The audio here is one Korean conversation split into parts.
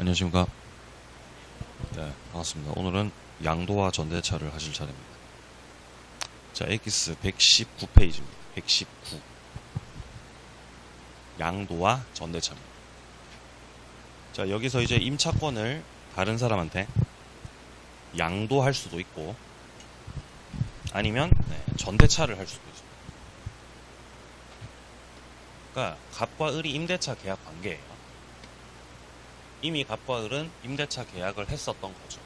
안녕하십니까. 네, 반갑습니다. 오늘은 양도와 전대차를 하실 차례입니다. 자, 엑기스 119페이지입니다. 119. 양도와 전대차입니다. 자, 여기서 이제 임차권을 다른 사람한테 양도할 수도 있고, 아니면 전대차를 할 수도 있습니다. 그러니까 갑과 을이 임대차 계약 관계예요. 이미 갑과 을은 임대차 계약을 했었던 거죠.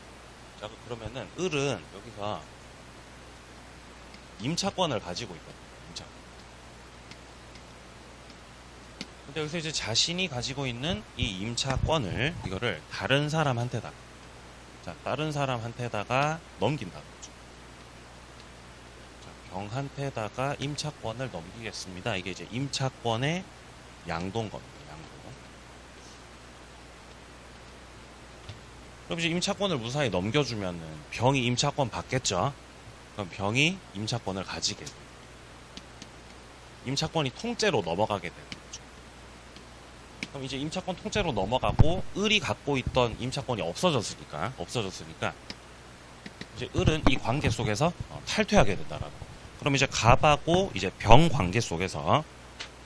자, 그러면은 을은 여기서 임차권을 가지고 있거든요. 임차권. 근데 여기서 이제 자신이 가지고 있는 이 임차권을 이거를 다른 사람한테다가, 자, 다른 사람한테다가 넘긴다는 거죠. 자, 병한테다가 임차권을 넘기겠습니다. 이게 이제 임차권의 양도인 겁니다. 그럼 이제 임차권을 무사히 넘겨주면은 병이 임차권 받겠죠? 그럼 병이 임차권을 가지게 돼요. 임차권이 통째로 넘어가게 되는 거죠. 그럼 이제 임차권 통째로 넘어가고 을이 갖고 있던 임차권이 없어졌으니까 이제 을은 이 관계 속에서 탈퇴하게 된다라는 거. 그럼 이제 갑하고 이제 병 관계 속에서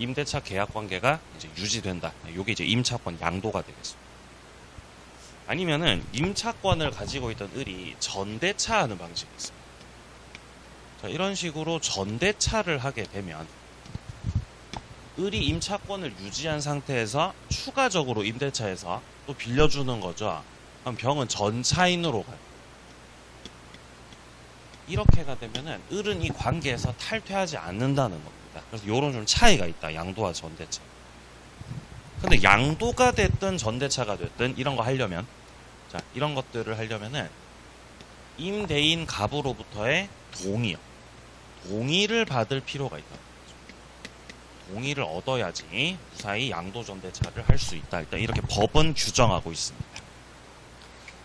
임대차 계약 관계가 이제 유지된다. 이게 이제 임차권 양도가 되겠습니다. 아니면은 임차권을 가지고 있던 을이 전대차하는 방식이 있습니다. 자, 이런 식으로 전대차를 하게 되면 을이 임차권을 유지한 상태에서 추가적으로 임대차에서 또 빌려주는 거죠. 그럼 병은 전차인으로 가요. 이렇게가 되면은 을은 이 관계에서 탈퇴하지 않는다는 겁니다. 그래서 이런 좀 차이가 있다. 양도와 전대차. 근데 양도가 됐든 전대차가 됐든 이런 거 하려면, 자, 이런 것들을 하려면은 임대인 갑으로부터의 동의를 받을 필요가 있다. 동의를 얻어야지 무사히 양도 전대차를 할 수 있다. 일단 이렇게 법은 규정하고 있습니다.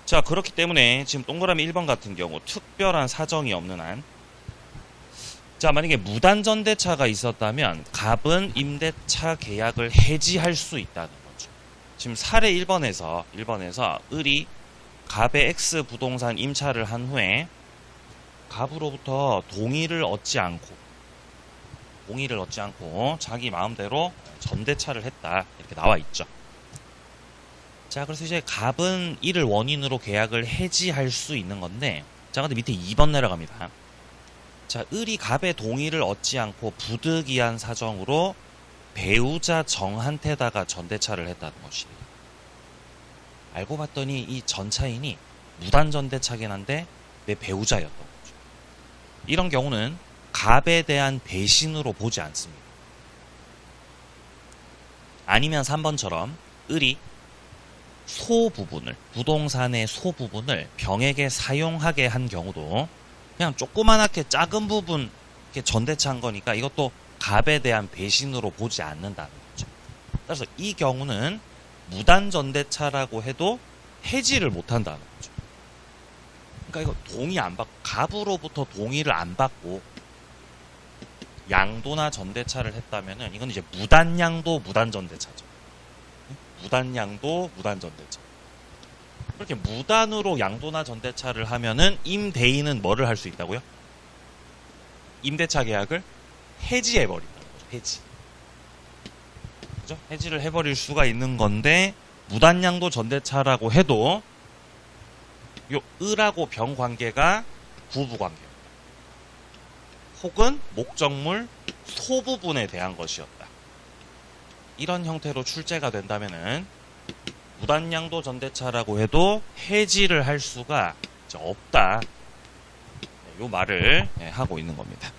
자, 그렇기 때문에 지금 동그라미 1번 같은 경우 특별한 사정이 없는 한, 자, 만약에 무단 전대차가 있었다면 갑은 임대차 계약을 해지할 수 있다는 거죠. 지금 사례 1번에서 을이 갑의 X 부동산 임차를 한 후에 갑으로부터 동의를 얻지 않고 자기 마음대로 전대차를 했다. 이렇게 나와 있죠. 자, 그래서 이제 갑은 이를 원인으로 계약을 해지할 수 있는 건데, 자, 근데 밑에 2번 내려갑니다. 자, 을이 갑의 동의를 얻지 않고 부득이한 사정으로 배우자 정한테다가 전대차를 했다는 것이에요. 알고 봤더니 이 전차인이 무단 전대차긴 한데 내 배우자였던 거죠. 이런 경우는 갑에 대한 배신으로 보지 않습니다. 아니면 3번처럼 을이 부동산의 소부분을 병에게 사용하게 한 경우도 그냥 조그만하게 작은 부분 이렇게 전대차한 거니까 이것도 갑에 대한 배신으로 보지 않는다는 거죠. 그래서 이 경우는 무단 전대차라고 해도 해지를 못한다는 거죠. 그러니까 이거 동의 안 받고, 갑으로부터 동의를 안 받고 양도나 전대차를 했다면은 이건 이제 무단양도 무단전대차죠. 무단양도 무단전대차. 그렇게 무단으로 양도나 전대차를 하면은 임대인은 뭐를 할 수 있다고요? 임대차 계약을 해지해버린다는 거죠. 해지. 그죠? 해지를 해버릴 수가 있는 건데, 무단양도 전대차라고 해도 요 을하고 병 관계가 부부관계입니다. 혹은 목적물 소부분에 대한 것이었다. 이런 형태로 출제가 된다면은 무단양도 전대차라고 해도 해지를 할 수가 없다. 이 말을 하고 있는 겁니다.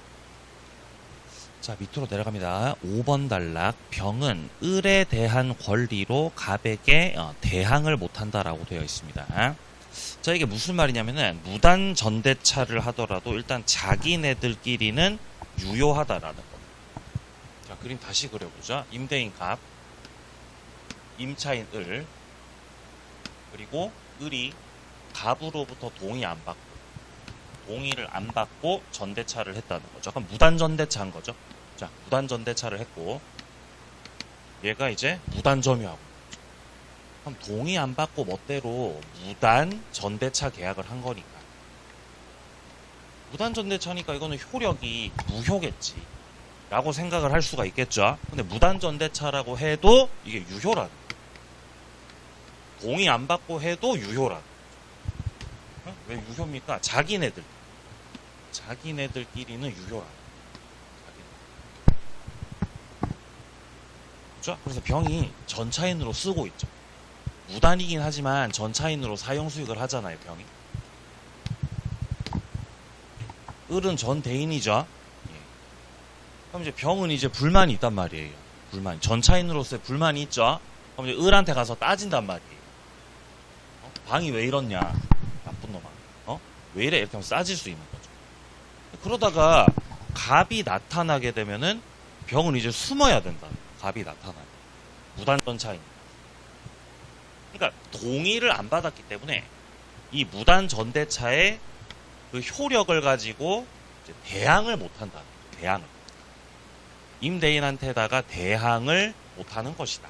자, 밑으로 내려갑니다. 5번 단락. 병은 을에 대한 권리로 갑에게 대항을 못한다라고 되어 있습니다. 자, 이게 무슨 말이냐면은 무단 전대차를 하더라도 일단 자기네들끼리는 유효하다라는 겁니다. 자, 그림 다시 그려보자. 임대인 갑, 임차인 을, 그리고 을이 갑으로부터 동의를 안 받고 전대차를 했다는 거죠. 그럼 무단 전대차한 거죠. 자, 무단 전대차를 했고 얘가 이제 무단 점유하고, 그럼 동의 안 받고 멋대로 무단 전대차 계약을 한 거니까. 무단 전대차니까 이거는 효력이 무효겠지. 라고 생각을 할 수가 있겠죠. 근데 무단 전대차라고 해도 이게 유효라는 거예요. 동의 안 받고 해도 유효라는 거예요. 왜 유효입니까? 자기네들끼리는 유효라는 거예요. 그렇죠? 그래서 병이 전차인으로 쓰고 있죠. 무단이긴 하지만 전차인으로 사용 수익을 하잖아요, 병이. 을은 전대인이죠. 예. 그럼 이제 병은 이제 불만이 있단 말이에요. 전차인으로서의 불만이 있죠. 그럼 이제 을한테 가서 따진단 말이에요. 방이 왜 이렇냐? 나쁜 놈아. 왜 이래? 이렇게 하면 싸질 수 있는 거죠. 그러다가 갑이 나타나게 되면은 병은 이제 숨어야 된다. 갑이 나타나요. 무단 전차인. 그러니까 동의를 안 받았기 때문에 이 무단 전대차의 그 효력을 가지고 이제 대항을 못한다. 대항을. 임대인한테다가 대항을 못하는 것이다.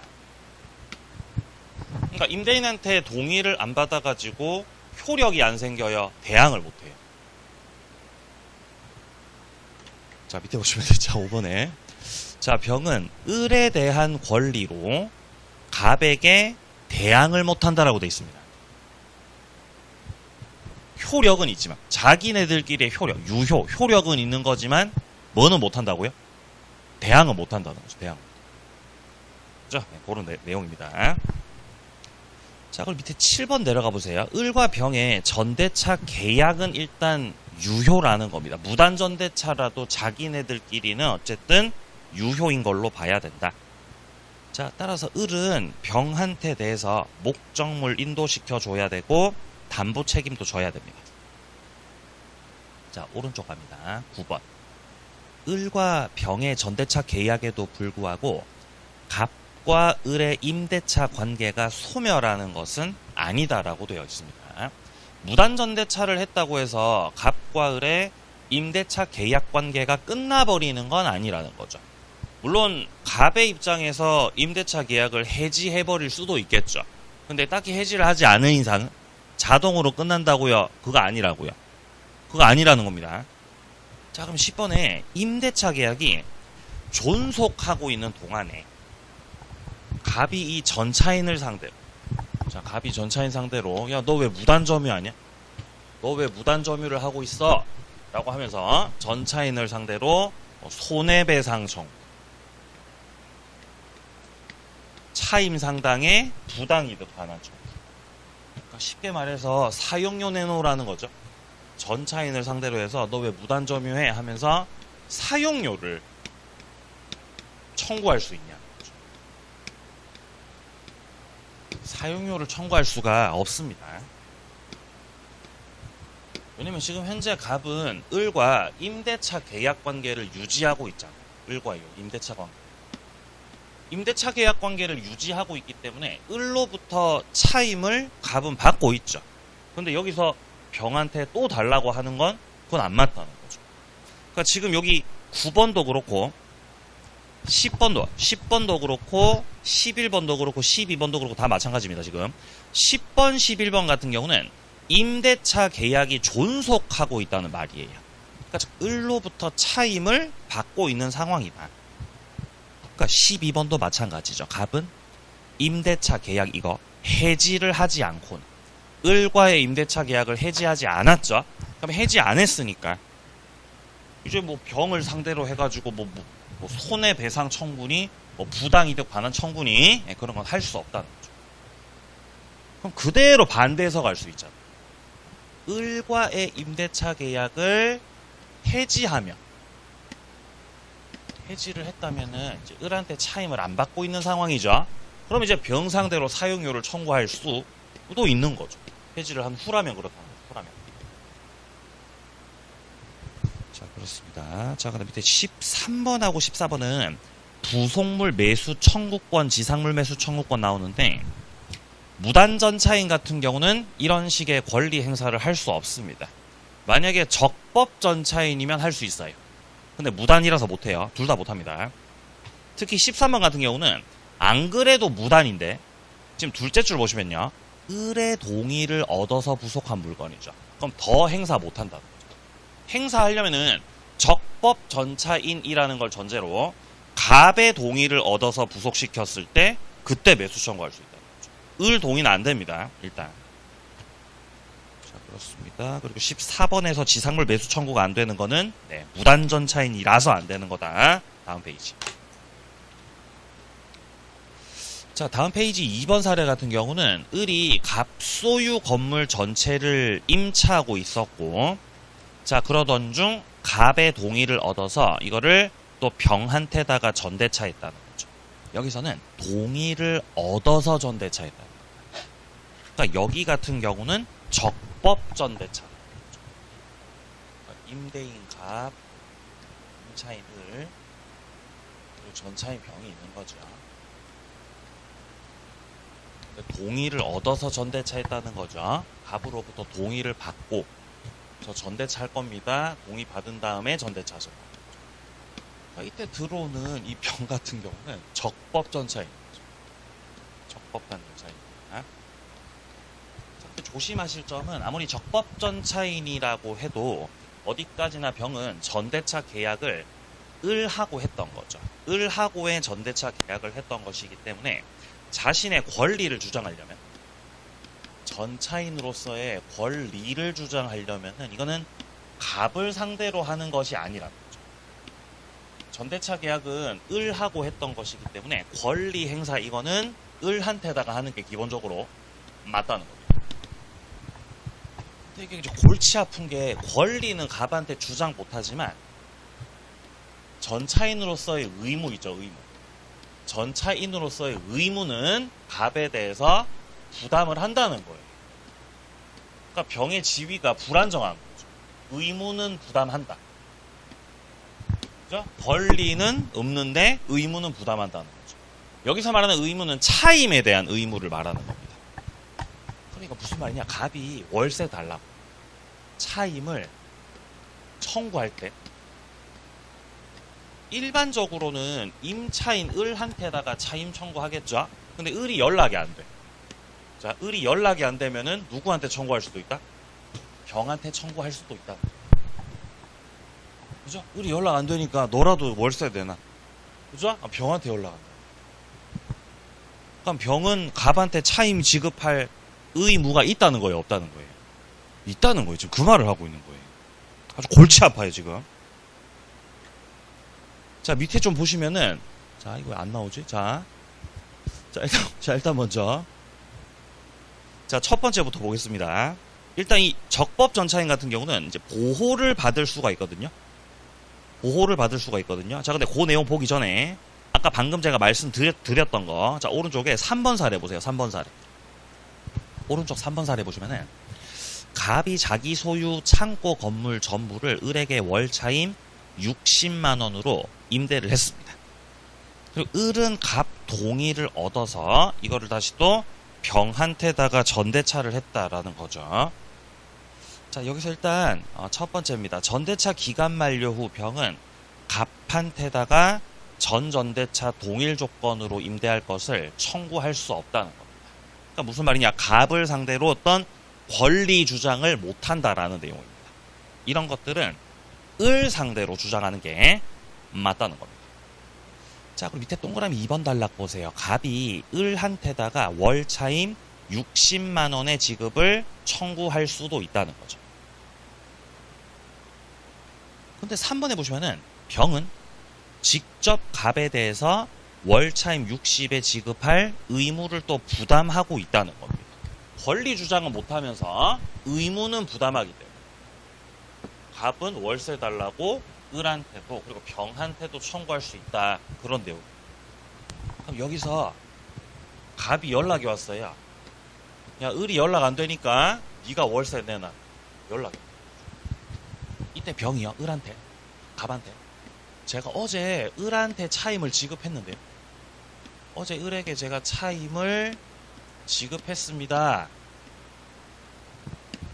그러니까 임대인한테 동의를 안 받아가지고 효력이 안 생겨요. 대항을 못해요. 자, 밑에 보시면 자 5번에 자, 병은 을에 대한 권리로 갑에게 대항을 못한다라고 되어 있습니다. 효력은 있지만 자기네들끼리의 효력은 있는 거지만 뭐는 못한다고요? 대항은 못한다는 거죠. 대항. 자, 그런 내용입니다. 자, 그럼 밑에 7번 내려가 보세요. 을과 병의 전대차 계약은 일단 유효라는 겁니다. 무단 전대차라도 자기네들끼리는 어쨌든 유효인 걸로 봐야 된다. 자, 따라서 을은 병한테 대해서 목적물 인도시켜 줘야 되고 담보 책임도 져야 됩니다. 자, 오른쪽 갑니다. 9번. 을과 병의 전대차 계약에도 불구하고 갑과 을의 임대차 관계가 소멸하는 것은 아니다라고 되어 있습니다. 무단 전대차를 했다고 해서 갑과 을의 임대차 계약 관계가 끝나버리는 건 아니라는 거죠. 물론 갑의 입장에서 임대차 계약을 해지해버릴 수도 있겠죠. 근데 딱히 해지를 하지 않은 이상 자동으로 끝난다고요? 그거 아니라고요. 그거 아니라는 겁니다. 자, 그럼 10번에 임대차 계약이 존속하고 있는 동안에 갑이 이 전차인을 상대로, 자, 갑이 전차인 상대로 야, 너 왜 무단 점유하냐? 너 왜 무단 점유를 하고 있어? 라고 하면서 전차인을 상대로 손해배상 청구, 차임 상당의 부당이득 반환 청구. 그러니까 쉽게 말해서 사용료 내놓으라는 거죠. 전차인을 상대로 해서 너 왜 무단 점유해? 하면서 사용료를 청구할 수 있냐. 사용료를 청구할 수가 없습니다. 왜냐면 지금 현재 갑은 을과 임대차 계약 관계를 유지하고 있잖아요. 을과 임대차 관계. 임대차 계약 관계를 유지하고 있기 때문에 을로부터 차임을 갑은 받고 있죠. 근데 여기서 병한테 또 달라고 하는 건 그건 안 맞다는 거죠. 그러니까 지금 여기 9번도 그렇고 10번도 그렇고 11번도 그렇고 12번도 그렇고 다 마찬가지입니다. 지금 10번, 11번 같은 경우는 임대차 계약이 존속하고 있다는 말이에요. 그러니까 을로부터 차임을 받고 있는 상황이다. 그러니까 12번도 마찬가지죠. 갑은 임대차 계약 이거 해지를 하지 않고는 을과의 임대차 계약을 해지하지 않았죠. 그럼 해지 안 했으니까 이제 뭐 병을 상대로 해가지고 뭐 손해배상 청구니 뭐 부당이득 반환 청구니 그런 건 할 수 없다는 거죠. 그럼 그대로 반대해서 갈 수 있잖아요. 을과의 임대차 계약을 해지하면 해지를 했다면은 이제 을한테 차임을 안 받고 있는 상황이죠. 그럼 이제 병 상대로 사용료를 청구할 수도 있는 거죠. 해지를 한 후라면 그렇다는 거죠. 후라면. 자, 그렇습니다. 자, 그다음 밑에 13번하고 14번은 부속물 매수 청구권, 지상물 매수 청구권 나오는데 무단전차인 같은 경우는 이런 식의 권리 행사를 할 수 없습니다. 만약에 적법전차인이면 할 수 있어요. 근데 무단이라서 못해요. 둘 다 못합니다. 특히 13번 같은 경우는 안 그래도 무단인데 지금 둘째 줄 보시면요. 을의 동의를 얻어서 부속한 물건이죠. 그럼 더 행사 못한다는 거죠. 행사하려면은 적법 전차인이라는 걸 전제로 갑의 동의를 얻어서 부속시켰을 때 그때 매수 청구할 수 있다는 거죠. 을 동의는 안 됩니다. 일단. 자, 그렇습니다. 그리고 14번에서 지상물 매수 청구가 안 되는 거는 무단 전차인이라서 안 되는 거다. 다음 페이지. 자, 다음 페이지 2번 사례 같은 경우는 을이 갑소유 건물 전체를 임차하고 있었고, 자, 그러던 중 갑의 동의를 얻어서 이거를 또 병한테다가 전대차했다는 거죠. 여기서는 동의를 얻어서 전대차했다는 거죠. 그러니까 여기 같은 경우는 적법 전대차. 그러니까 임대인 갑, 임차인 을, 그리고 전차인 병이 있는 거죠. 동의를 얻어서 전대차했다는 거죠. 갑으로부터 동의를 받고 저 전대차 할 겁니다. 동의 받은 다음에 전대차 하셨다. 이때 들어오는 이 병 같은 경우는 적법 전차인 거죠. 적법한 전차인입니다. 조심하실 점은 아무리 적법 전차인이라고 해도 어디까지나 병은 전대차 계약을 을하고 했던 거죠. 을하고의 전대차 계약을 했던 것이기 때문에 자신의 권리를 주장하려면, 전차인으로서의 권리를 주장하려면은 이거는 갑을 상대로 하는 것이 아니라는 거죠. 전대차 계약은 을하고 했던 것이기 때문에 권리 행사 이거는 을한테다가 하는 게 기본적으로 맞다는 겁니다. 근데 이게 골치 아픈 게 권리는 갑한테 주장 못하지만 전차인으로서의 의무이죠, 의무. 전차인으로서의 의무는 갑에 대해서 부담을 한다는 거예요. 그러니까 병의 지위가 불안정한 거죠. 의무는 부담한다. 그죠? 권리는 없는데 의무는 부담한다는 거죠. 여기서 말하는 의무는 차임에 대한 의무를 말하는 겁니다. 그러니까 무슨 말이냐? 갑이 월세 달라고 차임을 청구할 때 일반적으로는 임차인 을한테다가 차임 청구하겠죠. 근데 을이 연락이 안 돼. 자, 을이 연락이 안 되면은 누구한테 청구할 수도 있다? 병한테 청구할 수도 있다. 그죠? 을이 연락 안 되니까 너라도 월세 내놔. 그죠? 병한테 연락 안 돼. 그럼 병은 갑한테 차임 지급할 의무가 있다는 거예요, 없다는 거예요? 있다는 거예요. 지금 그 말을 하고 있는 거예요. 아주 골치 아파요, 지금. 자, 밑에 좀 보시면은, 자, 이거 안 나오지? 자, 일단 먼저. 자, 첫 번째부터 보겠습니다. 일단 이 적법 전차인 같은 경우는 이제 보호를 받을 수가 있거든요. 보호를 받을 수가 있거든요. 자, 근데 그 내용 보기 전에, 아까 방금 제가 말씀드렸던 거, 자, 오른쪽에 3번 사례 보세요. 3번 사례. 오른쪽 3번 사례 보시면은, 갑이 자기 소유 창고 건물 전부를 을에게 월차임 60만원으로 임대를 했습니다. 그리고 을은 갑 동의를 얻어서 이거를 다시 또 병한테다가 전대차를 했다라는 거죠. 자, 여기서 일단 첫 번째입니다. 전대차 기간 만료 후 병은 갑한테다가 전대차 동일 조건으로 임대할 것을 청구할 수 없다는 겁니다. 그러니까 무슨 말이냐? 갑을 상대로 어떤 권리 주장을 못한다라는 내용입니다. 이런 것들은 을 상대로 주장하는 게 맞다는 겁니다. 자, 그럼 밑에 동그라미 2번 단락 보세요. 갑이 을한테다가 월차임 60만원의 지급을 청구할 수도 있다는 거죠. 근데 3번에 보시면은 병은 직접 갑에 대해서 월차임 60에 지급할 의무를 또 부담하고 있다는 겁니다. 권리 주장은 못하면서 의무는 부담하기 때문에 갑은 월세 달라고 을한테도 그리고 병한테도 청구할 수 있다. 그런 내용. 그럼 여기서 갑이 연락이 왔어요. 야, 을이 연락 안 되니까 네가 월세 내놔. 연락이. 이때 병이요. 을한테. 갑한테. 제가 어제 을한테 차임을 지급했는데요. 어제 을에게 제가 차임을 지급했습니다.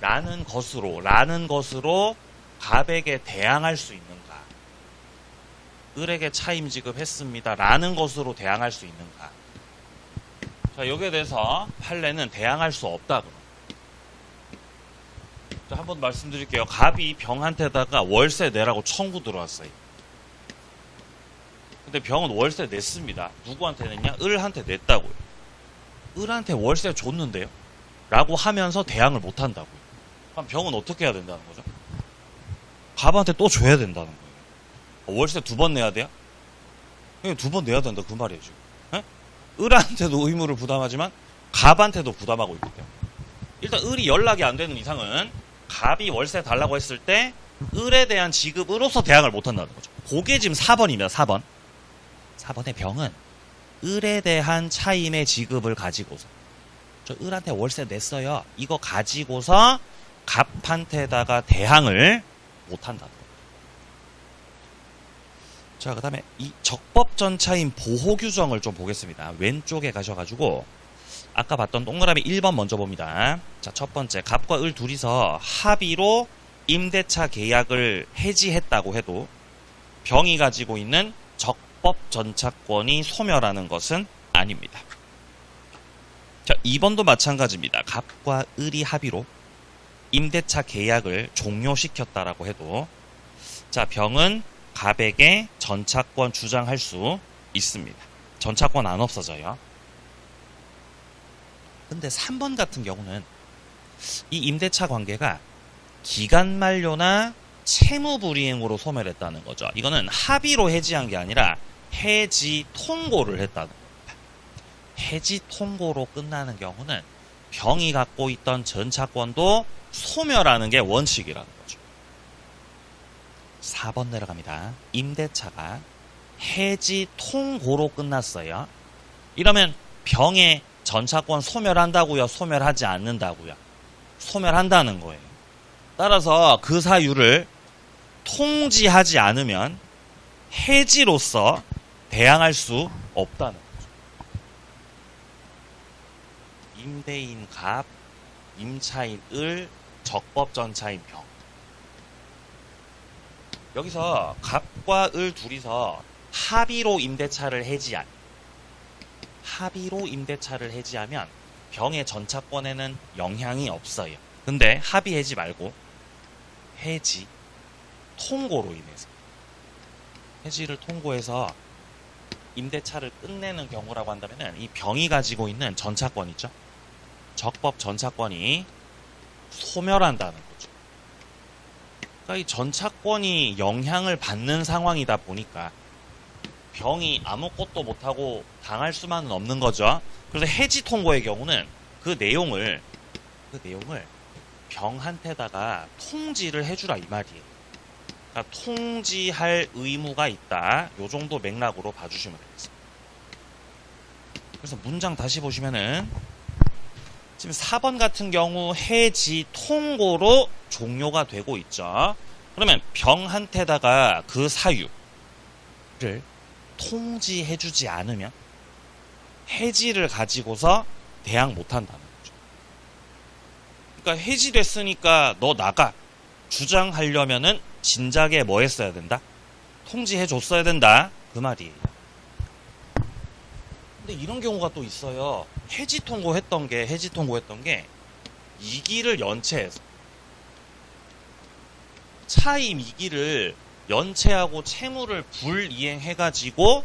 라는 것으로 갑에게 대항할 수 있는가? 을에게 차임 지급했습니다. 라는 것으로 대항할 수 있는가? 자, 여기에 대해서 판례는 대항할 수 없다. 자, 한번 말씀드릴게요. 갑이 병한테다가 월세 내라고 청구 들어왔어요. 근데 병은 월세 냈습니다. 누구한테 냈냐? 을한테 냈다고요. 을한테 월세 줬는데요? 라고 하면서 대항을 못 한다고요. 그럼 병은 어떻게 해야 된다는 거죠? 갑한테 또 줘야 된다는 거예요. 월세 2번 내야 돼요? 2번 내야 된다 그 말이에요 지금. 에? 을한테도 의무를 부담하지만 갑한테도 부담하고 있기 때문에 일단 을이 연락이 안 되는 이상은 갑이 월세 달라고 했을 때 을에 대한 지급으로서 대항을 못 한다는 거죠. 그게 지금 4번입니다. 4번. 4번의 병은 을에 대한 차임의 지급을 가지고서 저 을한테 월세 냈어요. 이거 가지고서 갑한테다가 대항을 못한다는 거예요. 자, 그 다음에 이 적법전차임 보호규정을 좀 보겠습니다. 왼쪽에 가셔가지고 아까 봤던 동그라미 1번 먼저 봅니다. 자, 첫 번째 갑과 을 둘이서 합의로 임대차 계약을 해지했다고 해도 병이 가지고 있는 적법전차권이 소멸하는 것은 아닙니다. 자, 2번도 마찬가지입니다. 갑과 을이 합의로 임대차 계약을 종료시켰다라고 해도 자, 병은 갑에게 전차권 주장할 수 있습니다. 전차권 안 없어져요. 근데 3번 같은 경우는 이 임대차 관계가 기간 만료나 채무 불이행으로 소멸했다는 거죠. 이거는 합의로 해지한 게 아니라 해지 통고를 했다는 겁니다. 해지 통고로 끝나는 경우는 병이 갖고 있던 전차권도 소멸하는 게 원칙이라는 거죠. 4번 내려갑니다. 임대차가 해지 통고로 끝났어요. 이러면 병의 전차권 소멸한다고요? 소멸하지 않는다고요? 소멸한다는 거예요. 따라서 그 사유를 통지하지 않으면 해지로서 대항할 수 없다는 거죠. 임대인 갑, 임차인 을, 적법전차인 병. 여기서 갑과 을 둘이서 합의로 임대차를 해지하면 병의 전차권에는 영향이 없어요. 근데 합의 해지 말고 해지 통고로 인해서 해지를 통고해서 임대차를 끝내는 경우라고 한다면 이 병이 가지고 있는 전차권 있죠? 적법 전차권이 소멸한다는 거죠. 그러니까 이 전차권이 영향을 받는 상황이다 보니까 병이 아무것도 못하고 당할 수만은 없는 거죠. 그래서 해지 통고의 경우는 그 내용을 병한테다가 통지를 해주라 이 말이에요. 그러니까 통지할 의무가 있다. 요 정도 맥락으로 봐주시면 되겠습니다. 그래서 문장 다시 보시면은 지금 4번 같은 경우 해지 통고로 종료가 되고 있죠. 그러면 병한테다가 그 사유를 통지해주지 않으면 해지를 가지고서 대항 못한다는 거죠. 그러니까 해지됐으니까 너 나가 주장하려면은 진작에 뭐 했어야 된다? 통지해줬어야 된다. 그 말이에요. 근데 이런 경우가 또 있어요. 해지 통고했던 게 2기를 연체해서 차임 2기를 연체하고 채무를 불이행해가지고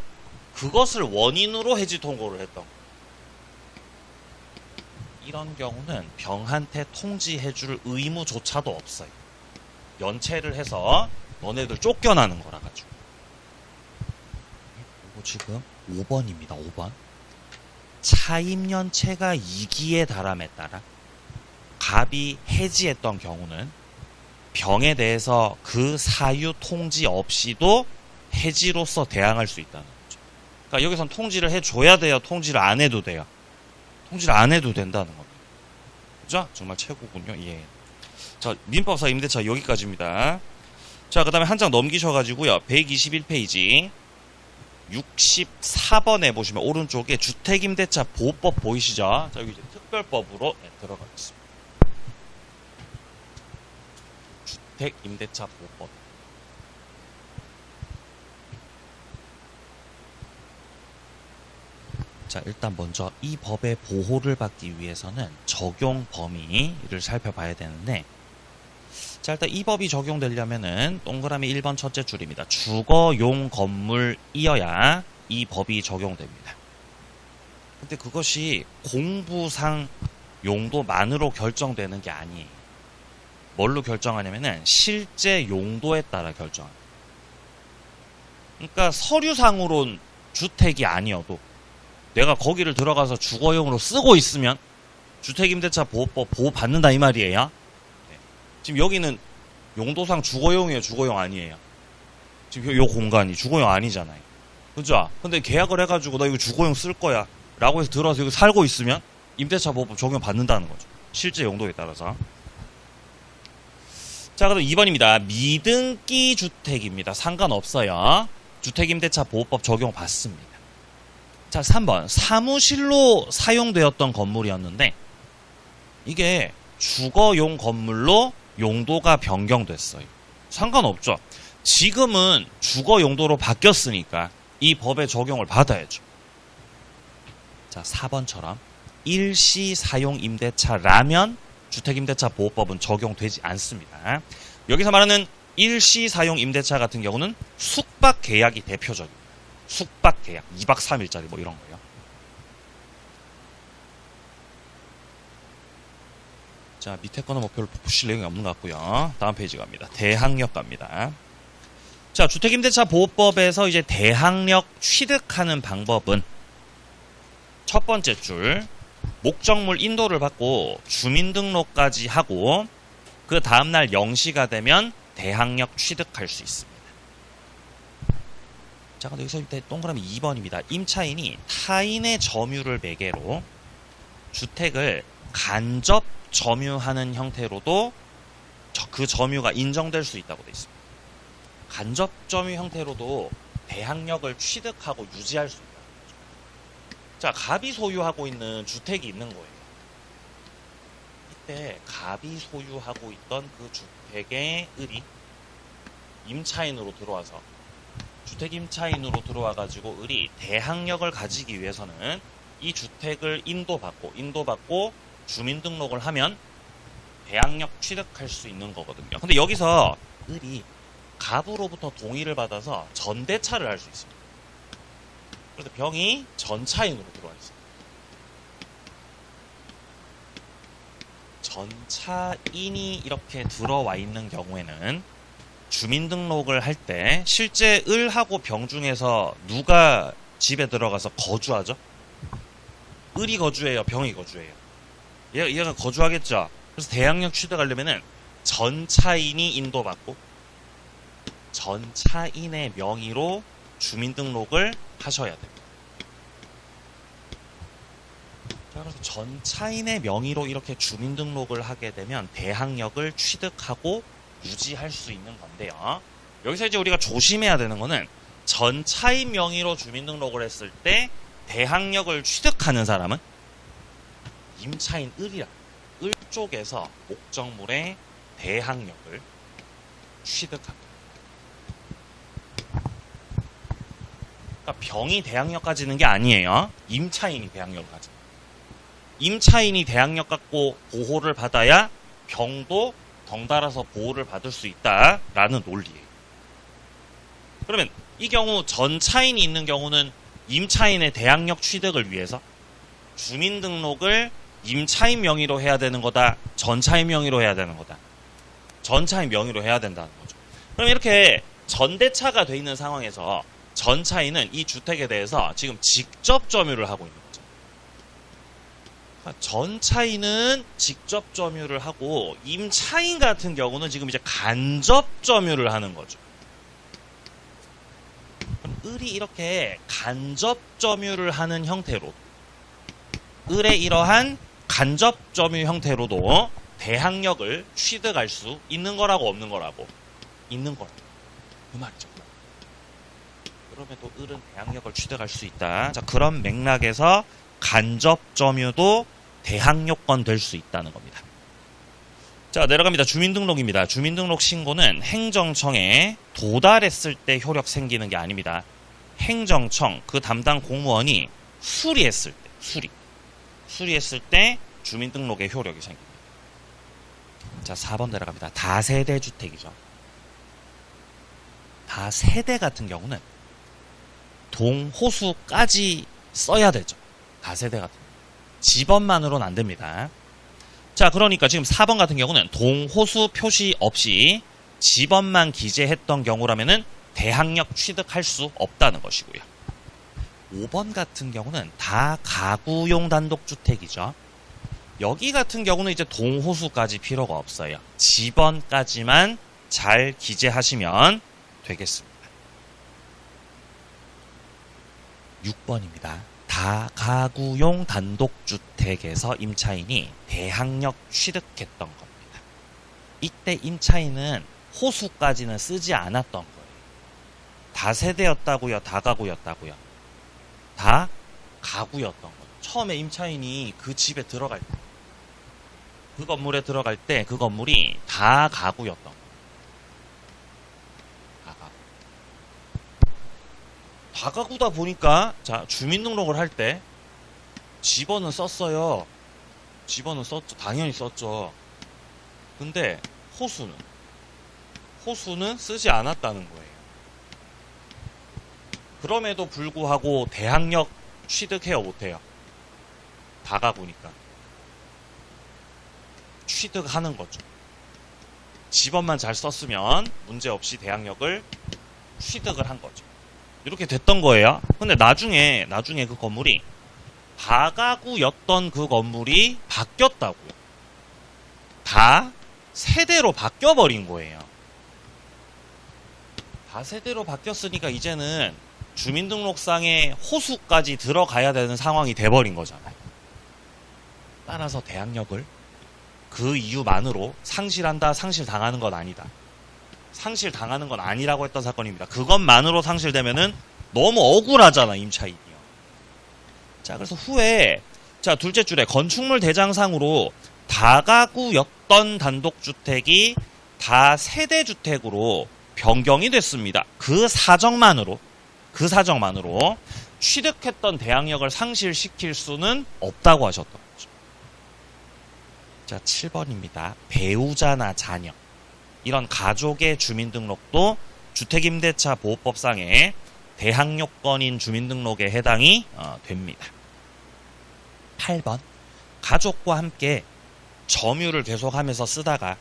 그것을 원인으로 해지 통고를 했던 거예요. 이런 경우는 병한테 통지해줄 의무조차도 없어요. 연체를 해서 너네들 쫓겨나는 거라 가지고. 이거 지금 5번입니다. 5번. 차임 연체가 2기에 달함에 따라 갑이 해지했던 경우는 병에 대해서 그 사유 통지 없이도 해지로서 대항할 수 있다는 거죠. 그러니까 여기선 통지를 해줘야 돼요? 통지를 안 해도 돼요? 통지를 안 해도 된다는 겁니다. 그죠? 정말 최고군요. 예. 자, 민법사 임대차 여기까지입니다. 자, 그 다음에 한 장 넘기셔가지고요. 121페이지 64번에 보시면 오른쪽에 주택임대차 보호법 보이시죠? 자, 여기 이제 특별법으로 들어가겠습니다. 주택임대차 보호법. 자, 일단 먼저 이 법의 보호를 받기 위해서는 적용 범위를 살펴봐야 되는데, 자, 일단 이 법이 적용되려면은 동그라미 1번 첫째 줄입니다. 주거용 건물이어야 이 법이 적용됩니다. 근데 그것이 공부상 용도만으로 결정되는 게 아니에요. 뭘로 결정하냐면은 실제 용도에 따라 결정합니다. 그러니까 서류상으론 주택이 아니어도 내가 거기를 들어가서 주거용으로 쓰고 있으면 주택임대차 보호법 보호받는다 이 말이에요. 네. 지금 여기는 용도상 주거용이에요, 주거용 아니에요? 지금 요 공간이 주거용 아니잖아요. 그죠? 근데 계약을 해가지고 나 이거 주거용 쓸 거야 라고 해서 들어와서 여기 살고 있으면 임대차 보호법 적용받는다는 거죠. 실제 용도에 따라서. 자, 그럼 2번입니다. 미등기 주택입니다. 상관없어요. 주택임대차 보호법 적용받습니다. 자, 3번. 사무실로 사용되었던 건물이었는데 이게 주거용 건물로 용도가 변경됐어요. 상관없죠. 지금은 주거 용도로 바뀌었으니까 이 법의 적용을 받아야죠. 자, 4번처럼 일시 사용 임대차라면 주택임대차 보호법은 적용되지 않습니다. 여기서 말하는 일시 사용 임대차 같은 경우는 숙박 계약이 대표적입니다. 숙박 계약 2박 3일짜리 뭐 이런 거요. 자, 밑에 거는 뭐 별로 보실 내용이 없는 것 같고요. 다음 페이지 갑니다. 대항력 갑니다. 자, 주택임대차 보호법에서 이제 대항력 취득하는 방법은 첫 번째 줄 목적물 인도를 받고 주민등록까지 하고 그 다음날 0시가 되면 대항력 취득할 수 있습니다. 자, 근데 여기서 밑에 동그라미 2번입니다. 임차인이 타인의 점유를 매개로 주택을 간접 점유하는 형태로도 그 점유가 인정될 수 있다고 되어 있습니다. 간접 점유 형태로도 대항력을 취득하고 유지할 수 있다는 거죠. 자, 갑이 소유하고 있는 주택이 있는 거예요. 이때 갑이 소유하고 있던 그 주택의 을이 임차인으로 들어와서 주택임차인으로 들어와가지고 을이 대항력을 가지기 위해서는 이 주택을 인도받고 주민등록을 하면 대항력 취득할 수 있는 거거든요. 근데 여기서 을이 갑으로부터 동의를 받아서 전대차를 할 수 있습니다. 그래서 병이 전차인으로 들어와 있습니다. 전차인이 이렇게 들어와 있는 경우에는 주민등록을 할 때 실제 을하고 병 중에서 누가 집에 들어가서 거주하죠? 을이 거주해요, 병이 거주해요? 얘가 거주하겠죠? 그래서 대항력 취득하려면은 전차인이 인도받고 전차인의 명의로 주민등록을 하셔야 됩니다. 자, 그래서 전차인의 명의로 이렇게 주민등록을 하게 되면 대항력을 취득하고 유지할 수 있는 건데요. 여기서 이제 우리가 조심해야 되는 거는 전차인 명의로 주민등록을 했을 때 대항력을 취득하는 사람은 임차인 을이라 을 쪽에서 목적물의 대항력을 취득합니다. 그러니까 병이 대항력 가지는 게 아니에요. 임차인이 대항력을 가집니다. 임차인이 대항력 갖고 보호를 받아야 병도 덩달아서 보호를 받을 수 있다라는 논리예요. 그러면 이 경우 전차인이 있는 경우는 임차인의 대항력 취득을 위해서 주민등록을 임차인 명의로 해야 되는 거다, 전차인 명의로 해야 되는 거다. 전차인 명의로 해야 된다는 거죠. 그럼 이렇게 전대차가 돼 있는 상황에서 전차인은 이 주택에 대해서 지금 직접 점유를 하고 있는 거죠. 전차인은 직접 점유를 하고 임차인 같은 경우는 지금 이제 간접 점유를 하는 거죠. 그럼 을이 이렇게 간접 점유를 하는 형태로 을의 이러한 간접 점유 형태로도 대항력을 취득할 수 있는 거라고 없는 거라고? 있는 거라고. 그 말이죠. 그럼에도 을은 대항력을 취득할 수 있다. 자, 그런 맥락에서 간접 점유도 대항력권 될 수 있다는 겁니다. 자, 내려갑니다. 주민등록입니다. 주민등록 신고는 행정청에 도달했을 때 효력 생기는 게 아닙니다. 행정청, 그 담당 공무원이 수리했을 때, 수리했을 때 주민등록에 효력이 생깁니다. 자, 4번 내려갑니다. 다세대 주택이죠. 다세대 같은 경우는 동호수까지 써야 되죠. 다세대 같은 경우. 집원만으로는 안 됩니다. 자, 그러니까 지금 4번 같은 경우는 동호수 표시 없이 집원만 기재했던 경우라면은 대항력 취득할 수 없다는 것이고요. 5번 같은 경우는 다 가구용 단독주택이죠. 여기 같은 경우는 이제 동호수까지 필요가 없어요. 집원까지만 잘 기재하시면 되겠습니다. 6번입니다. 다가구용 단독주택에서 임차인이 대항력 취득했던 겁니다. 이때 임차인은 호수까지는 쓰지 않았던 거예요. 다세대였다고요? 다가구였다고요? 다가구였던 거예요. 처음에 임차인이 그 집에 들어갈 때, 그 건물에 들어갈 때 그 건물이 다가구였던 거예요. 다가구다 보니까 자, 주민등록을 할 때 집원은 썼어요. 집원은 썼죠. 당연히 썼죠. 근데 호수는 쓰지 않았다는 거예요. 그럼에도 불구하고 대항력 취득해요, 못해요? 다가구니까 취득하는 거죠. 집원만 잘 썼으면 문제없이 대항력을 취득을 한 거죠. 이렇게 됐던 거예요. 근데 나중에 그 건물이 다가구였던 그 건물이 바뀌었다고요. 다 세대로 바뀌어버린 거예요. 다 세대로 바뀌었으니까 이제는 주민등록상에 호수까지 들어가야 되는 상황이 돼버린 거잖아요. 따라서 대항력을 그 이유만으로 상실당하는 건 아니다. 상실당하는 건 아니라고 했던 사건입니다. 그것만으로 상실되면은 너무 억울하잖아, 임차인이요. 자, 그래서 후에, 자, 둘째 줄에 건축물 대장상으로 다가구였던 단독주택이 다세대주택으로 변경이 됐습니다. 그 사정만으로 취득했던 대항력을 상실시킬 수는 없다고 하셨던 거죠. 자, 7번입니다. 배우자나 자녀. 이런 가족의 주민등록도 주택임대차 보호법상의 대항력권인 주민등록에 해당이 됩니다. 8번. 가족과 함께 점유를 계속하면서 쓰다가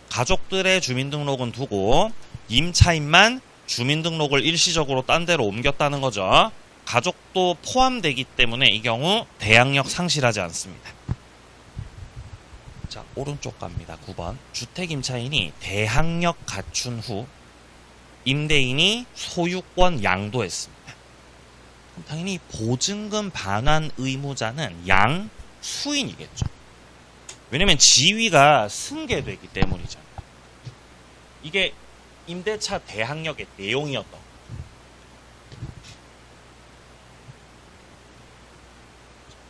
가족들의 주민등록은 두고 임차인만 주민등록을 일시적으로 딴 데로 옮겼다는 거죠. 가족도 포함되기 때문에 이 경우 대항력 상실하지 않습니다. 자, 오른쪽 갑니다. 9번. 주택임차인이 대항력 갖춘 후 임대인이 소유권 양도했습니다. 그럼 당연히 보증금 반환 의무자는 양수인이겠죠. 왜냐면 지위가 승계되기 때문이잖아요. 이게 임대차 대항력의 내용이었던 거죠.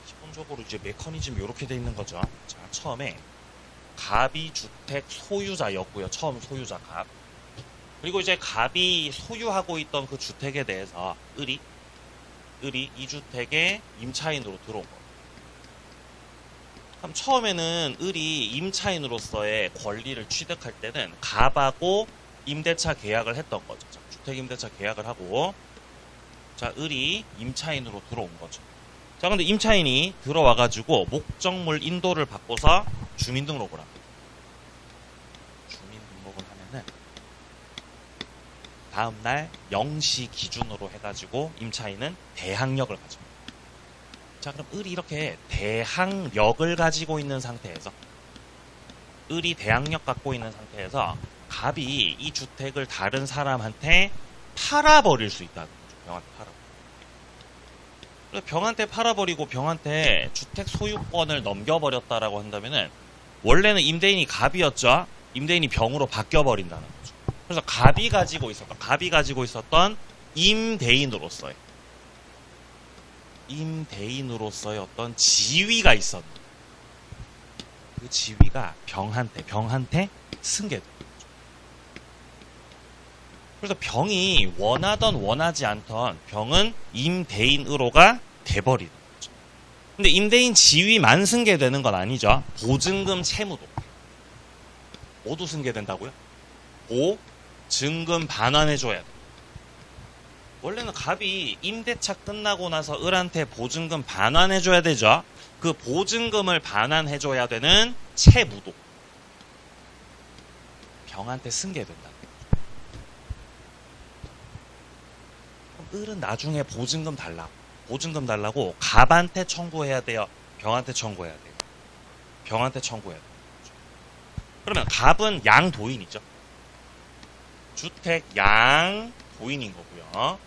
기본적으로 이제 메커니즘이 이렇게 돼 있는 거죠. 자, 처음에 갑이 주택 소유자였고요. 처음 소유자 갑. 그리고 이제 갑이 소유하고 있던 그 주택에 대해서 을이 이 주택의 임차인으로 들어온 거예요. 그럼 처음에는 을이 임차인으로서의 권리를 취득할 때는 갑하고 임대차 계약을 했던 거죠. 자, 주택 임대차 계약을 하고, 자, 을이 임차인으로 들어온 거죠. 자, 근데 임차인이 들어와가지고 목적물 인도를 바꿔서 주민등록을 합니다. 주민등록을 하면은 다음날 0시 기준으로 해가지고 임차인은 대항력을 가집니다. 자, 그럼 을이 이렇게 대항력을 가지고 있는 상태에서, 을이 대항력 갖고 있는 상태에서 갑이 이 주택을 다른 사람한테 팔아버릴 수 있다는 거죠. 병한테 팔아버리고. 병한테 팔아버리고 병한테 주택 소유권을 넘겨버렸다라고 한다면은 원래는 임대인이 갑이었죠. 임대인이 병으로 바뀌어버린다는 거죠. 그래서 갑이 가지고 있었던 임대인으로서의 어떤 지위가 있었는데 그 지위가 병한테 승계된 거죠. 그래서 병이 원하던 원하지 않던 병은 임대인으로가 돼버리는 거죠. 근데 임대인 지위만 승계되는 건 아니죠. 보증금 채무도 모두 승계된다고요? 보증금 반환해줘야 돼. 원래는 갑이 임대차 끝나고 나서 을한테 보증금 반환해줘야 되죠. 그 보증금을 반환해줘야 되는 채무도 병한테 승계된다. 그럼 을은 나중에 보증금 달라고 갑한테 청구해야 돼요. 병한테 청구해야 돼요. 병한테 청구해야 돼요. 그러면 갑은 양도인이죠. 주택 양도인인 거고요.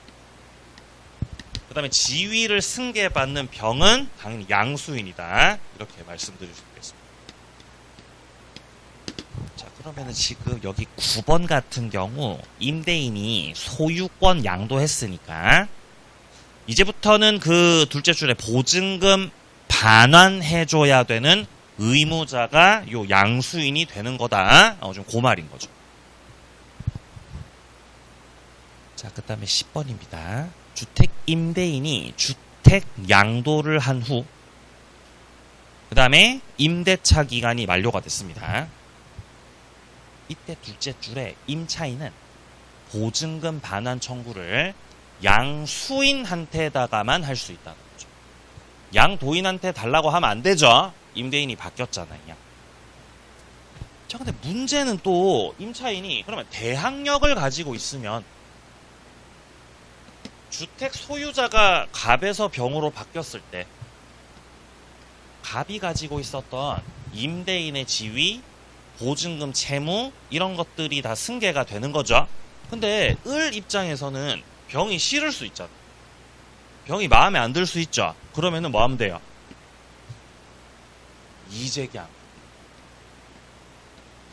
그 다음에 지위를 승계받는 병은 당연히 양수인이다. 이렇게 말씀드릴 수 있겠습니다. 자, 그러면은 지금 여기 9번 같은 경우 임대인이 소유권 양도했으니까 이제부터는 그 둘째 줄에 보증금 반환해줘야 되는 의무자가 요 양수인이 되는 거다. 좀 그 말인 거죠. 자, 그 다음에 10번입니다. 주택 임대인이 주택 양도를 한 후, 그 다음에 임대차 기간이 만료가 됐습니다. 이때 둘째 줄에 임차인은 보증금 반환 청구를 양수인한테다가만 할 수 있다는 거죠. 양도인한테 달라고 하면 안 되죠. 임대인이 바뀌었잖아요. 자, 근데 문제는 또 임차인이 그러면 대항력을 가지고 있으면 주택 소유자가 갑에서 병으로 바뀌었을 때 갑이 가지고 있었던 임대인의 지위, 보증금 채무 이런 것들이 다 승계가 되는 거죠. 근데 을 입장에서는 병이 싫을 수 있잖아. 병이 마음에 안 들 수 있죠. 그러면은 뭐 하면 돼요?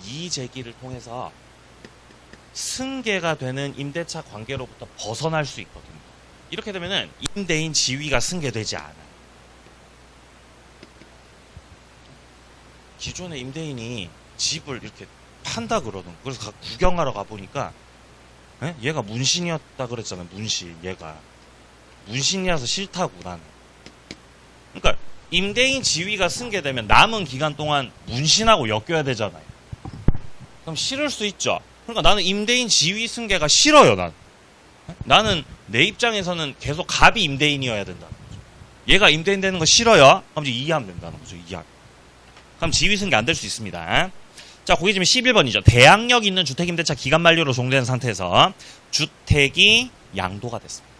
이의제기를 통해서 승계가 되는 임대차 관계로부터 벗어날 수 있거든요. 이렇게 되면은 임대인 지위가 승계되지 않아요. 기존의 임대인이 집을 이렇게 판다 그러는. 그래서 구경하러 가보니까 얘가 문신이었다 그랬잖아요. 문신. 얘가 문신이라서 싫다고 나는. 그러니까 임대인 지위가 승계되면 남은 기간 동안 문신하고 엮여야 되잖아요. 그럼 싫을 수 있죠. 그러니까 나는 임대인 지위 승계가 싫어요. 나는 내 입장에서는 계속 갑이 임대인이어야 된다는 거죠. 얘가 임대인 되는 거 싫어요. 그럼 이제 이해하면 된다는 거죠. 이해하면. 그럼 지위 승계 안 될 수 있습니다. 자, 거기 지금 11번이죠. 대항력 있는 주택임대차 기간 만료로 종료된 상태에서 주택이 양도가 됐습니다.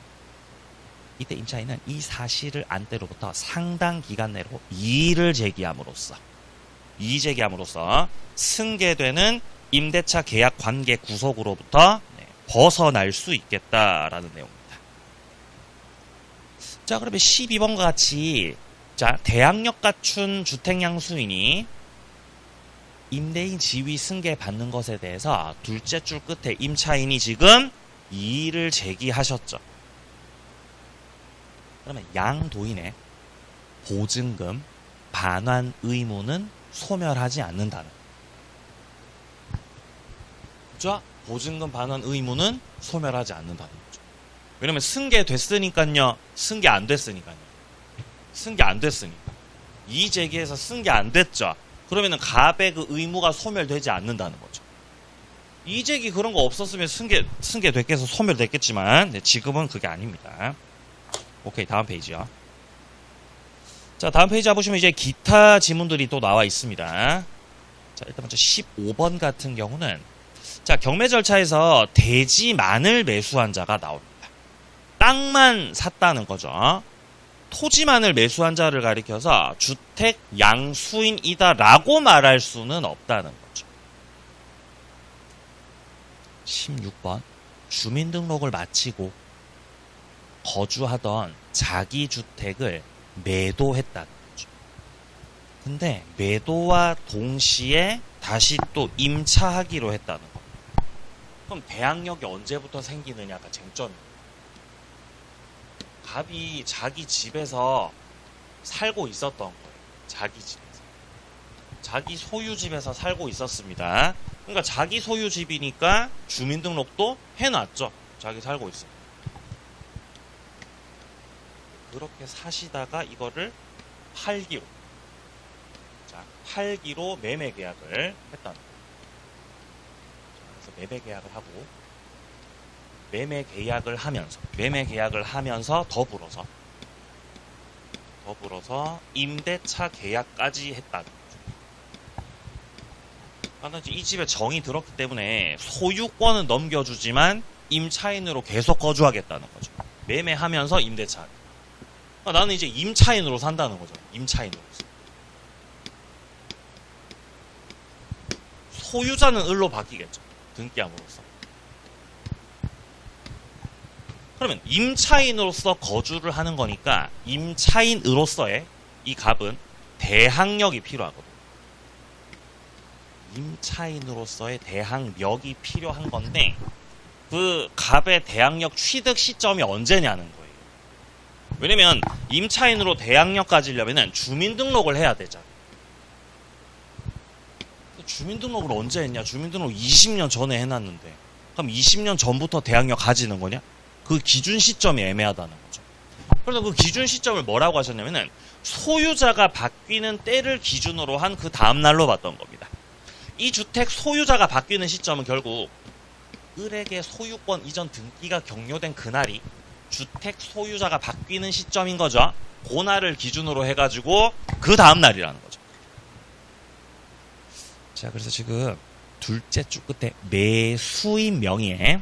이때 임차인은 이 사실을 안 때로부터 상당 기간 내로 이의를 제기함으로써 승계되는 임대차 계약 관계 구속으로부터 벗어날 수 있겠다라는 내용입니다. 자, 그러면 12번과 같이 자, 대항력 갖춘 주택양수인이 임대인 지위 승계 받는 것에 대해서 둘째 줄 끝에 임차인이 지금 이의를 제기하셨죠. 그러면 양도인의 보증금 반환 의무는 소멸하지 않는다는 거죠. 보증금 반환 의무는 소멸하지 않는다는 거죠. 왜냐면 승계됐으니까요. 승계 안 됐으니까. 이의 제기해서 승계 안 됐죠. 그러면은 갑의 그 의무가 소멸되지 않는다는 거죠. 이의 제기 그런 거 없었으면 승계됐겠어 소멸됐겠지만 지금은 그게 아닙니다. 오케이, 다음 페이지요. 자, 다음 페이지 보시면 이제 기타 지문들이 또 나와 있습니다. 자, 일단 먼저 15번 같은 경우는 자, 경매 절차에서 대지만을 매수한 자가 나옵니다. 땅만 샀다는 거죠. 토지만을 매수한 자를 가리켜서 주택 양수인이다라고 말할 수는 없다는 거죠. 16번 주민등록을 마치고 거주하던 자기 주택을 매도했다는 거죠. 근데 매도와 동시에 다시 또 임차하기로 했다는 거. 그럼 대항력이 언제부터 생기느냐가 쟁점입니다. 갑이 자기 집에서 살고 있었던 거예요. 자기 집에서. 자기 소유집에서 살고 있었습니다. 그러니까 자기 소유집이니까 주민등록도 해놨죠. 자기 살고 있어요. 그렇게 사시다가 이거를 팔기로, 자, 팔기로 매매 계약을 했다는 거예요. 그래서 매매 계약을 하고, 매매 계약을 하면서 더불어서 임대차 계약까지 했다는 거죠. 이 집에 정이 들었기 때문에 소유권은 넘겨주지만 임차인으로 계속 거주하겠다는 거죠. 매매하면서 임대차. 나는 이제 임차인으로 산다는 거죠. 임차인으로서. 소유자는 을로 바뀌겠죠. 등기함으로써. 그러면 임차인으로서 거주를 하는 거니까 임차인으로서의 이 갑은 대항력이 필요하거든요. 임차인으로서의 대항력이 필요한 건데 그 갑의 대항력 취득 시점이 언제냐는 거예요. 왜냐면 임차인으로 대항력 가지려면 주민등록을 해야 되잖아요. 주민등록을 언제 했냐? 주민등록 20년 전에 해놨는데 그럼 20년 전부터 대항력 가지는 거냐? 그 기준 시점이 애매하다는 거죠. 그래서 그 기준 시점을 뭐라고 하셨냐면은 소유자가 바뀌는 때를 기준으로 한 그 다음날로 봤던 겁니다. 이 주택 소유자가 바뀌는 시점은 결국 을에게 소유권 이전 등기가 격려된 그날이 주택 소유자가 바뀌는 시점인 거죠. 그날을 기준으로 해가지고 그 다음날이라는 거죠. 자, 그래서 지금 둘째 줄 끝에 매수인 명의에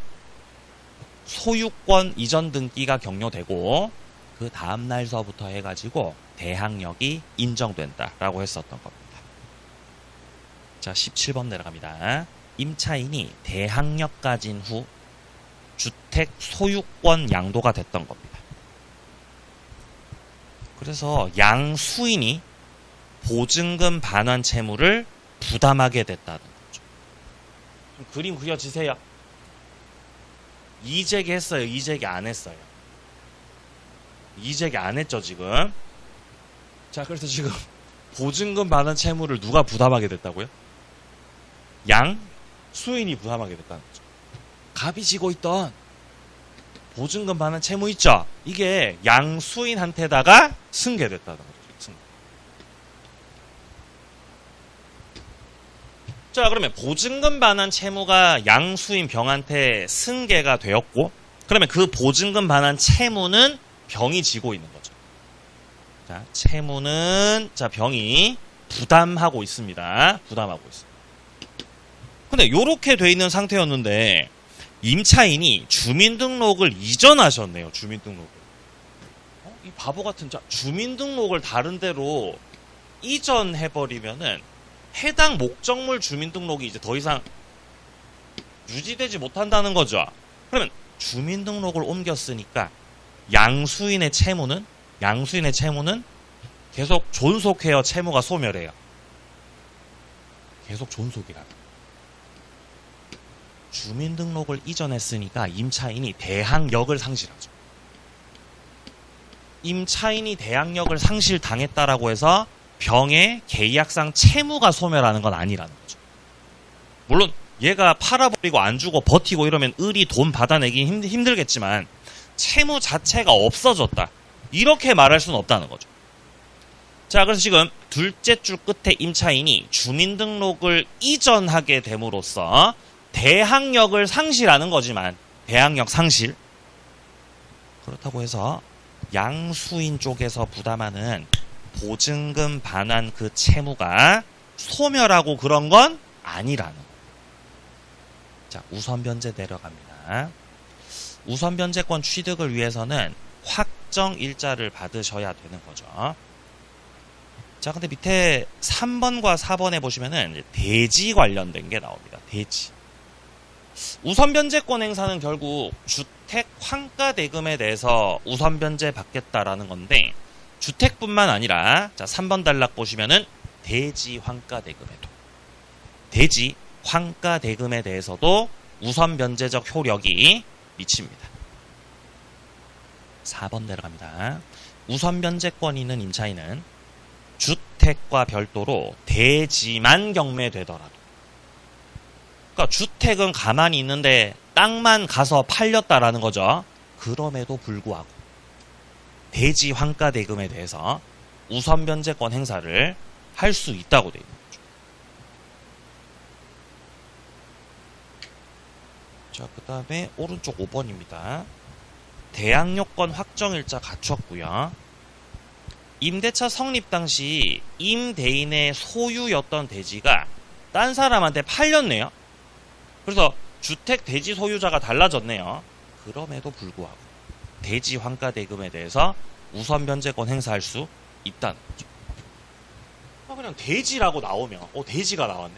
소유권 이전 등기가 격려되고 그 다음날서부터 해가지고 대항력이 인정된다라고 했었던 겁니다. 자, 17번 내려갑니다. 임차인이 대항력 가진 후 주택 소유권 양도가 됐던 겁니다. 그래서 양수인이 보증금 반환 채무를 부담하게 됐다는 거죠. 좀 그림 그려지세요. 이재기 했어요? 이재기 안 했어요? 이재기 안 했죠, 지금? 자, 그래서 지금 보증금 반환 채무를 누가 부담하게 됐다고요? 수인이 부담하게 됐다는 거죠. 갑이 지고 있던 보증금 반환 채무 있죠? 이게 양수인한테다가 승계됐다는 거죠. 자, 그러면 보증금 반환 채무가 양수인 병한테 승계가 되었고, 그러면 그 보증금 반환 채무는 병이 지고 있는 거죠. 자, 채무는 병이 부담하고 있습니다. 근데 요렇게 돼 있는 상태였는데 임차인이 주민등록을 이전하셨네요. 주민등록을. 이 바보 같은 주민등록을 다른 데로 이전해버리면은 해당 목적물 주민등록이 이제 더 이상 유지되지 못한다는 거죠. 그러면 주민등록을 옮겼으니까 양수인의 채무는 계속 존속해요. 채무가 소멸해요. 계속 존속이라. 주민등록을 이전했으니까 임차인이 대항력을 상실하죠. 임차인이 대항력을 상실당했다라고 해서 병의 계약상 채무가 소멸하는 건 아니라는 거죠. 물론 얘가 팔아버리고 안 주고 버티고 이러면 을이 돈 받아내기 힘들겠지만 채무 자체가 없어졌다. 이렇게 말할 수는 없다는 거죠. 자, 그래서 지금 둘째 줄 끝에 임차인이 주민등록을 이전하게 됨으로써 대항력을 상실하는 거지만 대항력 상실. 그렇다고 해서 양수인 쪽에서 부담하는 보증금 반환 그 채무가 소멸하고 그런 건 아니라는 거예요. 자, 우선 변제 내려갑니다. 우선 변제권 취득을 위해서는 확정 일자를 받으셔야 되는 거죠. 자, 근데 밑에 3번과 4번에 보시면은 대지 관련된 게 나옵니다. 대지. 우선 변제권 행사는 결국 주택 환가 대금에 대해서 우선 변제 받겠다라는 건데 주택뿐만 아니라 자, 3번 단락 보시면은 대지 환가 대금에도 대지 환가 대금에 대해서도 우선 변제적 효력이 미칩니다. 4번 내려갑니다. 우선 변제권이 있는 임차인은 주택과 별도로 대지만 경매되더라도, 그러니까 주택은 가만히 있는데 땅만 가서 팔렸다라는 거죠. 그럼에도 불구하고 대지 환가 대금에 대해서 우선 변제권 행사를 할 수 있다고 되어 있는 거죠. 자, 그 다음에 오른쪽 5번입니다. 대항요건 확정일자 갖췄고요. 임대차 성립 당시 임대인의 소유였던 대지가 딴 사람한테 팔렸네요. 그래서 주택 대지 소유자가 달라졌네요. 그럼에도 불구하고 대지 환가 대금에 대해서 우선 변제권 행사할 수 있다는 거죠. 그냥 대지라고 나오면 대지가 나왔네.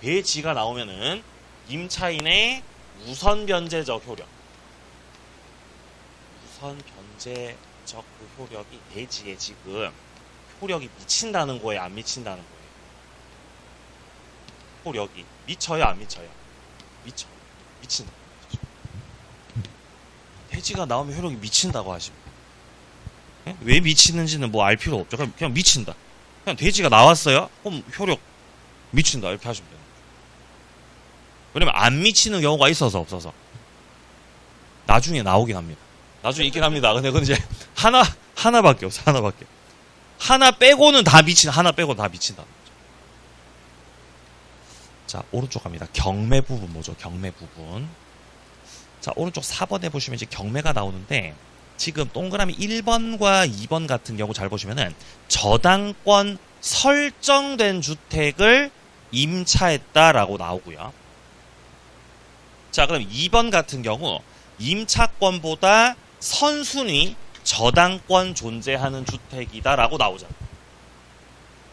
대지가 나오면은 임차인의 우선 변제적 효력, 우선 변제적 그 효력이 대지에 지금 효력이 미친다는 거예요, 안 미친다는 거예요? 효력이 미쳐요, 안 미쳐요? 미친다. 대지가 나오면 효력이 미친다고 하시면 왜 미치는지는 뭐 알 필요 없죠. 그냥 미친다. 그냥 돼지가 나왔어요? 그럼 효력 미친다 이렇게 하시면 돼요. 왜냐면 안 미치는 경우가 있어서 없어서 나중에 나오긴 합니다. 나중에 있긴 합니다. 근데 그건 이제 하나밖에 없어. 하나 빼고는 다 미친다. 자, 오른쪽 갑니다. 경매 부분 뭐죠? 경매 부분. 자, 오른쪽 4번에 보시면 이제 경매가 나오는데 지금 동그라미 1번과 2번 같은 경우 잘 보시면은 저당권 설정된 주택을 임차했다라고 나오고요. 자, 그럼 2번 같은 경우 임차권보다 선순위 저당권 존재하는 주택이다라고 나오잖아요.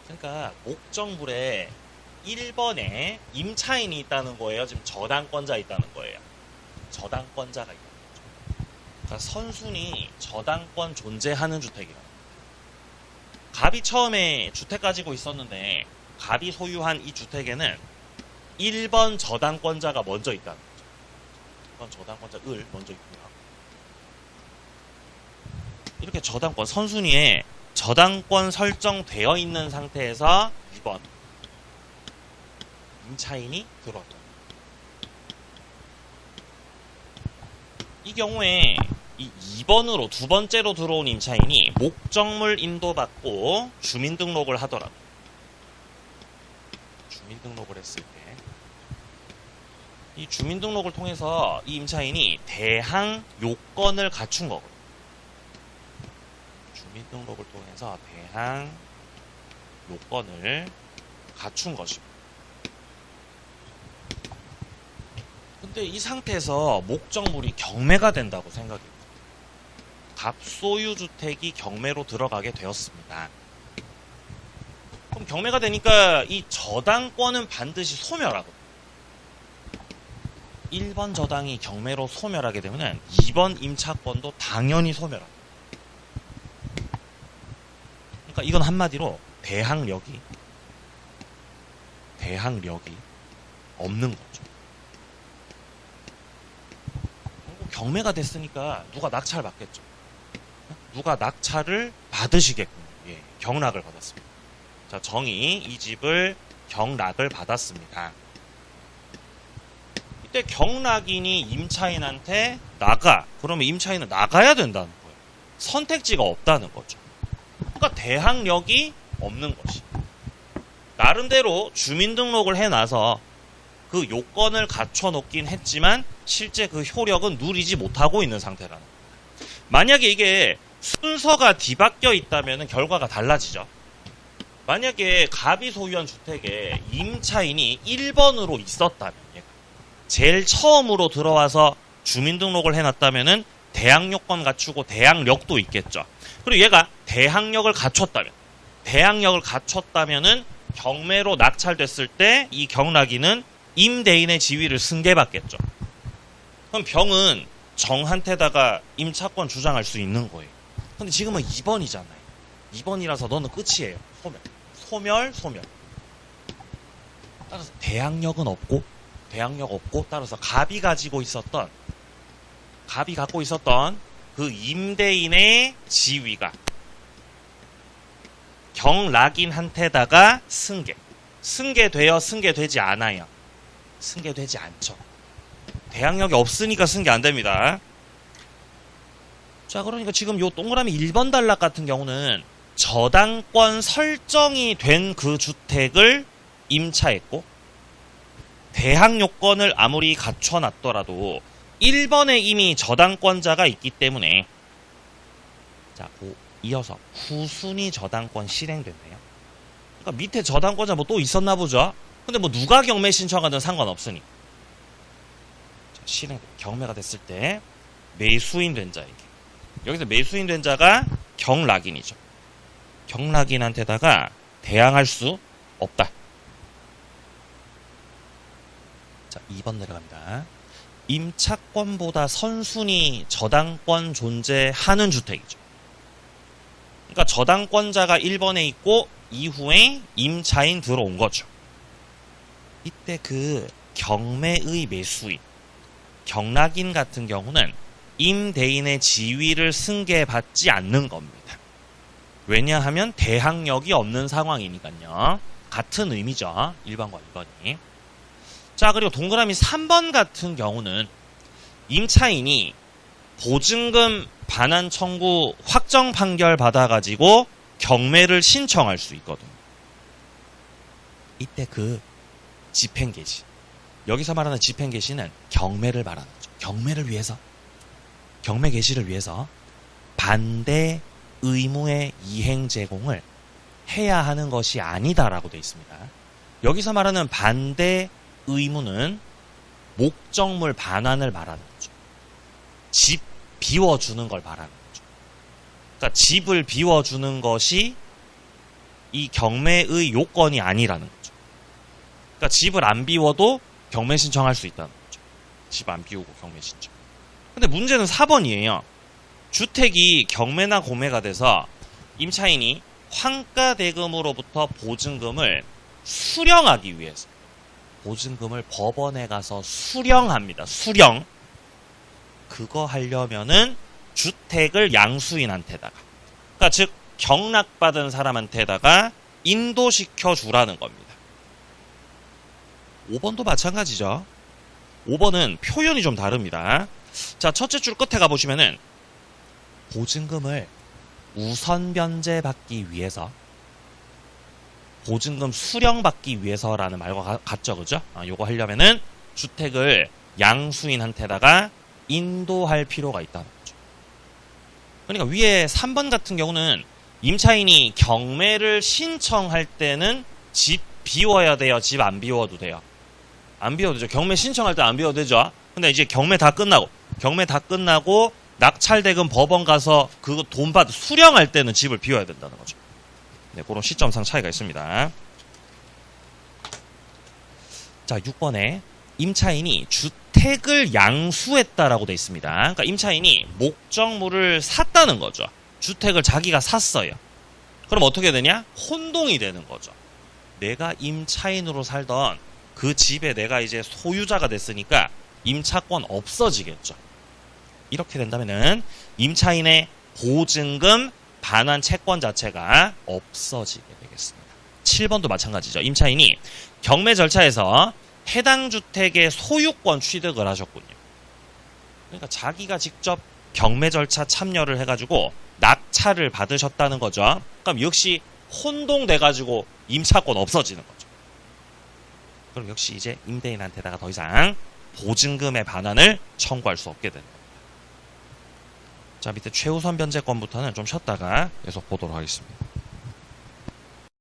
그러니까 목적물에 1번에 임차인이 있다는 거예요. 지금 저당권자 있다는 거예요. 저당권자가 있다는 거죠. 그러니까 선순위 저당권 존재하는 주택이라. 갑이 처음에 주택 가지고 있었는데 갑이 소유한 이 주택에는 1번 저당권자가 먼저 있다는 거죠. 1번 저당권자 을 먼저 있고요. 이렇게 저당권 선순위에 저당권 설정되어 있는 상태에서 2번 임차인이 들어왔다. 이 경우에 이 2번으로 두 번째로 들어온 임차인이 목적물 인도받고 주민등록을 하더라도 주민등록을 했을 때 이 주민등록을 통해서 이 임차인이 대항 요건을 갖춘 거거든요. 주민등록을 통해서 대항 요건을 갖춘 것입니다. 근데 이 상태에서 목적물이 경매가 된다고 생각해요. 갑소유주택이 경매로 들어가게 되었습니다. 그럼 경매가 되니까 이 저당권은 반드시 소멸하거든요. 1번 저당이 경매로 소멸하게 되면 2번 임차권도 당연히 소멸합니다. 그러니까 이건 한마디로 대항력이 없는 거죠. 경매가 됐으니까 누가 낙찰을 받겠죠. 누가 낙찰을 받으시겠군요. 예, 경락을 받았습니다. 자, 정의 이 집을 경락을 받았습니다. 이때 경락인이 임차인한테 나가. 그러면 임차인은 나가야 된다는 거예요. 선택지가 없다는 거죠. 그러니까 대항력이 없는 것이. 나름대로 주민등록을 해놔서 그 요건을 갖춰놓긴 했지만 실제 그 효력은 누리지 못하고 있는 상태라는 거예요. 만약에 이게 순서가 뒤바뀌어 있다면 결과가 달라지죠. 만약에 갑이 소유한 주택에 임차인이 1번으로 있었다면 얘가 제일 처음으로 들어와서 주민등록을 해놨다면 대항요건 갖추고 대항력도 있겠죠. 그리고 얘가 대항력을 갖췄다면은 경매로 낙찰됐을 때 이 경락인은 임대인의 지위를 승계받겠죠. 그럼 병은 정한테다가 임차권 주장할 수 있는 거예요. 근데 지금은 2번이잖아요. 2번이라서 너는 끝이에요. 소멸. 따라서 대항력은 없고 따라서 갑이 갖고 있었던 그 임대인의 지위가 경락인한테다가 승계되지 않아요. 승계되지 않죠. 대항력이 없으니까 승계 안 됩니다. 자, 그러니까 지금 요 동그라미 1번 단락 같은 경우는 저당권 설정이 된 그 주택을 임차했고, 대항 요건을 아무리 갖춰놨더라도 1번에 이미 저당권자가 있기 때문에, 자, 이어서 후순위 저당권 실행됐네요. 그러니까 밑에 저당권자 뭐 또 있었나 보죠. 근데 뭐 누가 경매 신청하든 상관없으니. 자, 실행 경매가 됐을 때 매수인 된 자에게, 여기서 매수인 된 자가 경락인이죠. 경락인한테다가 대항할 수 없다. 자, 2번 내려갑니다. 임차권보다 선순위 저당권 존재하는 주택이죠. 그러니까 저당권자가 1번에 있고 이후에 임차인 들어온 거죠. 이때 그 경매의 매수인, 경락인 같은 경우는 임대인의 지위를 승계받지 않는 겁니다. 왜냐하면 대항력이 없는 상황이니까요. 같은 의미죠. 1번과 2번이. 자, 그리고 동그라미 3번 같은 경우는 임차인이 보증금 반환 청구 확정 판결 받아가지고 경매를 신청할 수 있거든요. 이때 그 집행개시, 여기서 말하는 집행개시는 경매를 말하는 거죠. 경매를 위해서, 경매 개시를 위해서 반대 의무의 이행 제공을 해야 하는 것이 아니다라고 되어 있습니다. 여기서 말하는 반대 의무는 목적물 반환을 말하는 거죠. 집 비워주는 걸 말하는 거죠. 그러니까 집을 비워주는 것이 이 경매의 요건이 아니라는 거죠. 그러니까 집을 안 비워도 경매 신청할 수 있다는 거죠. 집 안 비우고 경매 신청. 근데 문제는 4번이에요. 주택이 경매나 공매가 돼서 임차인이 환가 대금으로부터 보증금을 수령하기 위해서, 보증금을 법원에 가서 수령합니다. 수령. 그거 하려면은 주택을 양수인한테다가, 그러니까 즉 경락받은 사람한테다가 인도시켜 주라는 겁니다. 5번도 마찬가지죠. 5번은 표현이 좀 다릅니다. 자, 첫째 줄 끝에 가보시면은 보증금을 우선 변제받기 위해서, 보증금 수령받기 위해서라는 말과 같죠, 그죠? 요거 하려면은 주택을 양수인한테다가 인도할 필요가 있다는 거죠. 그러니까 위에 3번 같은 경우는 임차인이 경매를 신청할 때는 집 비워야 돼요? 집 안 비워도 돼요? 안 비워도 되죠. 경매 신청할 때 안 비워도 되죠. 근데 이제 경매 다 끝나고 낙찰대금 법원 가서 그거 돈 받아 수령할 때는 집을 비워야 된다는 거죠. 네, 그런 시점상 차이가 있습니다. 자, 6번에 임차인이 주택을 양수했다라고 되어 있습니다. 그러니까 임차인이 목적물을 샀다는 거죠. 주택을 자기가 샀어요. 그럼 어떻게 되냐? 혼동이 되는 거죠. 내가 임차인으로 살던 그 집에 내가 이제 소유자가 됐으니까 임차권 없어지겠죠. 이렇게 된다면은 임차인의 보증금 반환 채권 자체가 없어지게 되겠습니다. 7번도 마찬가지죠. 임차인이 경매 절차에서 해당 주택의 소유권 취득을 하셨군요. 그러니까 자기가 직접 경매 절차 참여를 해가지고 낙찰을 받으셨다는 거죠. 그럼 역시 혼동돼가지고 임차권 없어지는 거죠. 그럼 역시 이제 임대인한테다가 더 이상 보증금의 반환을 청구할 수 없게 되는 겁니다. 자, 밑에 최우선 변제권부터는 좀 쉬었다가 계속 보도록 하겠습니다.